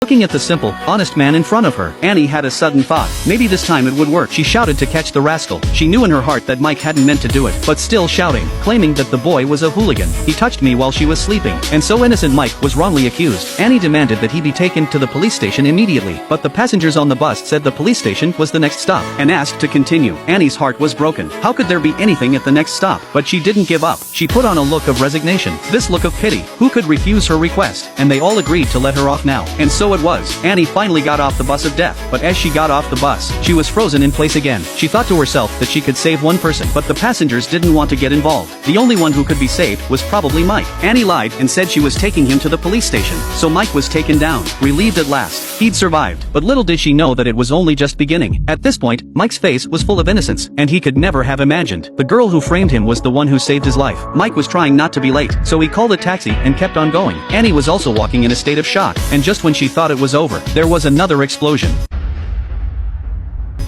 Looking at the simple, honest man in front of her, Annie had a sudden thought. Maybe this time it would work. She shouted to catch the rascal. She knew in her heart that Mike hadn't meant to do it, but still shouting, claiming that the boy was a hooligan. He touched me while she was sleeping, and so innocent Mike was wrongly accused. Annie demanded that he be taken to the police station immediately, but the passengers on the bus said the police station was the next stop, and asked to continue. Annie's heart was broken. How could there be anything at the next stop? But she didn't give up. She put on a look of resignation, this look of pity. Who could refuse her request? And they all agreed to let her off now. And so it was. Annie finally got off the bus of death, but as she got off the bus, she was frozen in place again. She thought to herself that she could save one person, but the passengers didn't want to get involved. The only one who could be saved was probably Mike. Annie lied and said she was taking him to the police station, so Mike was taken down, relieved at last. He'd survived, but little did she know that it was only just beginning. At this point, Mike's face was full of innocence, and he could never have imagined the girl who framed him was the one who saved his life. Mike was trying not to be late, so he called a taxi and kept on going. Annie was also walking in a state of shock, and just when she thought it was over, there was another explosion.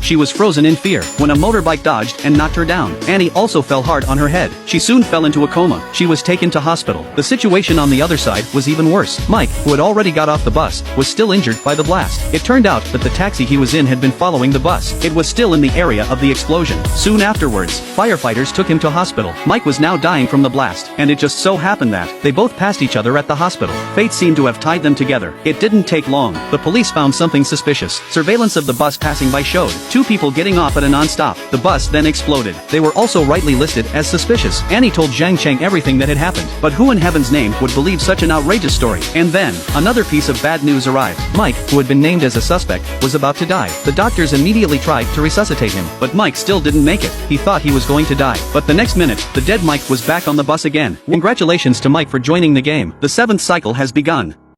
She was frozen in fear when a motorbike dodged and knocked her down. Annie also fell hard on her head. She soon fell into a coma. She was taken to hospital. The situation on the other side was even worse. Mike, who had already got off the bus, was still injured by the blast. It turned out that the taxi he was in had been following the bus. It was still in the area of the explosion. Soon afterwards, firefighters took him to hospital. Mike was now dying from the blast, and it just so happened that they both passed each other at the hospital. Fate seemed to have tied them together. It didn't take long. The police found something suspicious. Surveillance of the bus passing by showed two people getting off at a non-stop. The bus then exploded. They were also rightly listed as suspicious. Annie told Zhang Cheng everything that had happened, but who in heaven's name would believe such an outrageous story? And then, another piece of bad news arrived. Mike, who had been named as a suspect, was about to die. The doctors immediately tried to resuscitate him, but Mike still didn't make it. He thought he was going to die. But the next minute, the dead Mike was back on the bus again. Congratulations to Mike for joining the game. The 7th cycle has begun.